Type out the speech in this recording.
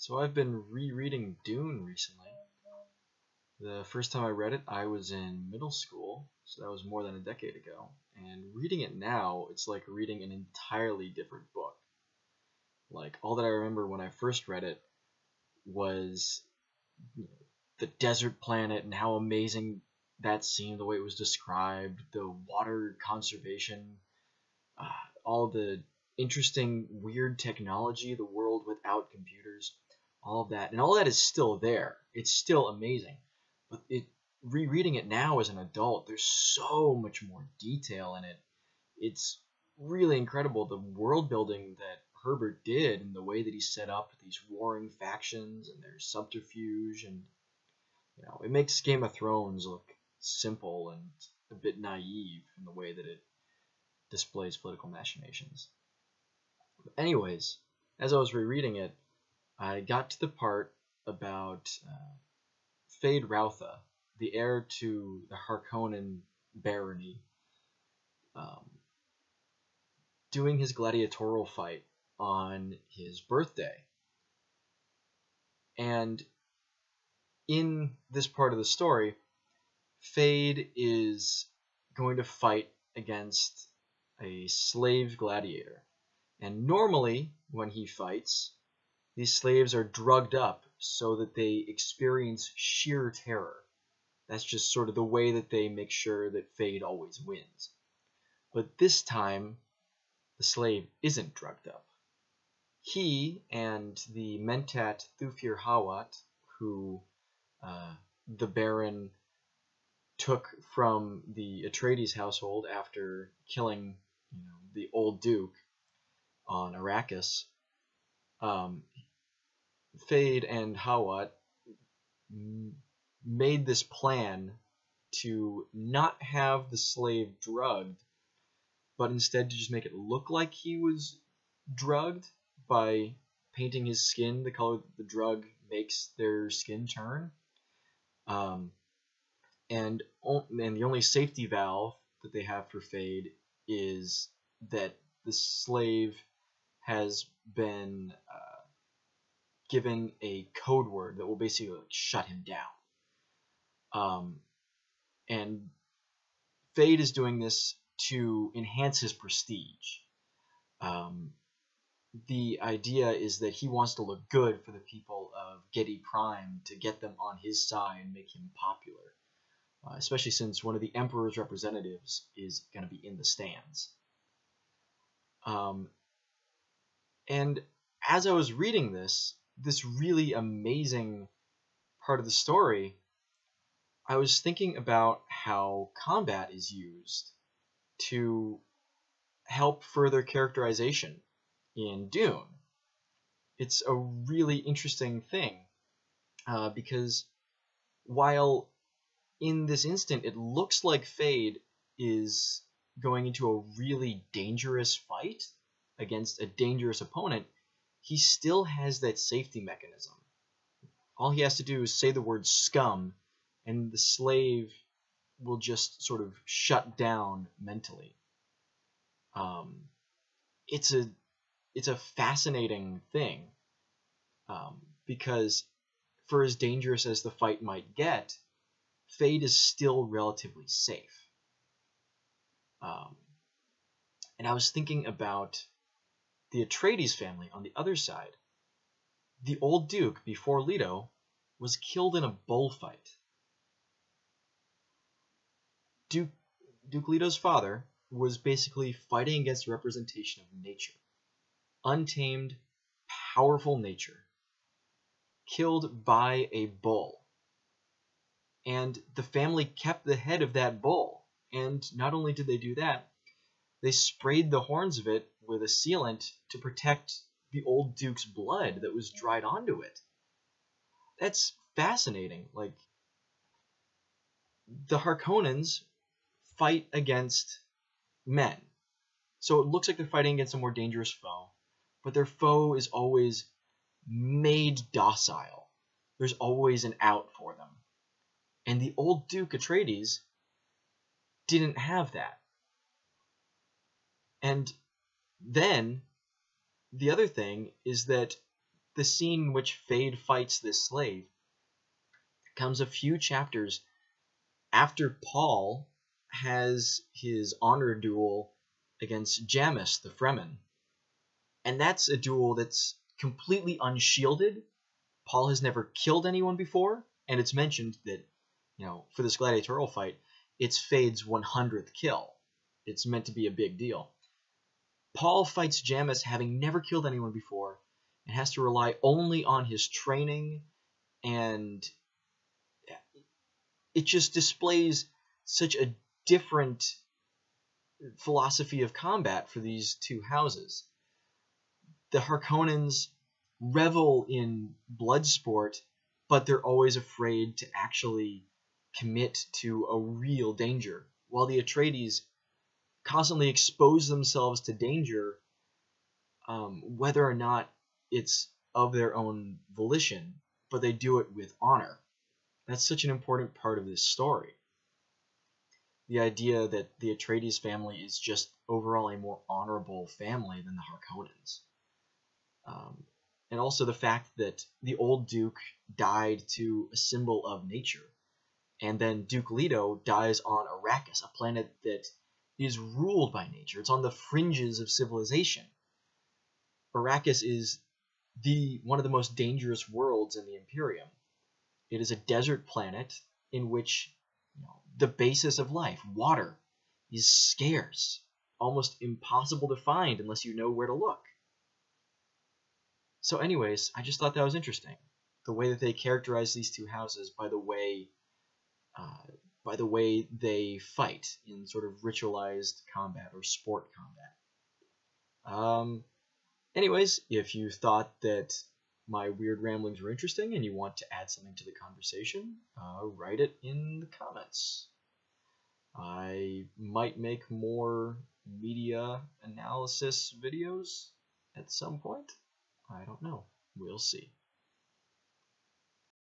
So I've been rereading Dune recently. The first time I read it, I was in middle school, so that was more than a decade ago. And reading it now, it's like reading an entirely different book. Like, all that I remember when I first read it was the desert planet and how amazing that seemed, the way it was described, the water conservation, uh, all the interesting, weird technology, the world without computers, all of that. And all that is still there. It's still amazing. But rereading it now as an adult, there's so much more detail in it. It's really incredible, the world building that Herbert did and the way that he set up these warring factions and their subterfuge, and it makes Game of Thrones look simple and a bit naive in the way that it displays political machinations. But anyways, as I was rereading it, I got to the part about Fade Routha, the heir to the Harkonnen barony, doing his gladiatorial fight on his birthday. And in this part of the story, Fade is going to fight against a slave gladiator. And normally, when he fights, these slaves are drugged up so that they experience sheer terror. That's just sort of the way that they make sure that Fade always wins. But this time, the slave isn't drugged up. He and the Mentat Thufir Hawat, who the Baron took from the Atreides household after killing the old Duke on Arrakis, Fade and Hawat made this plan to not have the slave drugged, but instead to just make it look like he was drugged by painting his skin the color that the drug makes their skin turn. And the only safety valve that they have for Fade is that the slave has been given a code word that will basically shut him down. And Fade is doing this to enhance his prestige. The idea is that he wants to look good for the people of Gedi Prime to get them on his side and make him popular, especially since one of the Emperor's representatives is going to be in the stands. And as I was reading this really amazing part of the story, I was thinking about how combat is used to help further characterization in Dune. It's a really interesting thing, because while in this instant it looks like Fade is going into a really dangerous fight against a dangerous opponent, he still has that safety mechanism. All he has to do is say the word scum, and the slave will just sort of shut down mentally. It's a fascinating thing, because for as dangerous as the fight might get, Fade is still relatively safe. And I was thinking about the Atreides family on the other side. The old Duke, before Leto, was killed in a bullfight. Duke Leto's father was basically fighting against the representation of nature. Untamed, powerful nature. Killed by a bull. And the family kept the head of that bull. And not only did they do that, they sprayed the horns of it with a sealant to protect the old Duke's blood that was dried onto it. That's fascinating. Like, the Harkonnens fight against men. So it looks like they're fighting against a more dangerous foe, but their foe is always made docile. There's always an out for them. And the old Duke Atreides didn't have that. And then the other thing is that the scene in which Fade fights this slave comes a few chapters after Paul has his honor duel against Jamis the Fremen. And that's a duel that's completely unshielded. Paul has never killed anyone before, and it's mentioned that, for this gladiatorial fight, it's Fade's 100th kill. It's meant to be a big deal. Paul fights Jamis having never killed anyone before and has to rely only on his training, and it just displays such a different philosophy of combat for these two houses. The Harkonnens revel in blood sport, but they're always afraid to actually commit to a real danger, while the Atreides constantly expose themselves to danger, whether or not it's of their own volition, but they do it with honor. That's such an important part of this story. The idea that the Atreides family is just overall a more honorable family than the Harkonnens. And also the fact that the old Duke died to a symbol of nature, and then Duke Leto dies on Arrakis, a planet that is ruled by nature. It's on the fringes of civilization. Arrakis is one of the most dangerous worlds in the Imperium. It is a desert planet in which the basis of life, water, is scarce, almost impossible to find unless you know where to look. So anyways, I just thought that was interesting. The way that they characterize these two houses by the way they fight in sort of ritualized combat or sport combat. Anyways, if you thought that my weird ramblings were interesting and you want to add something to the conversation, write it in the comments. I might make more media analysis videos at some point. I don't know. We'll see.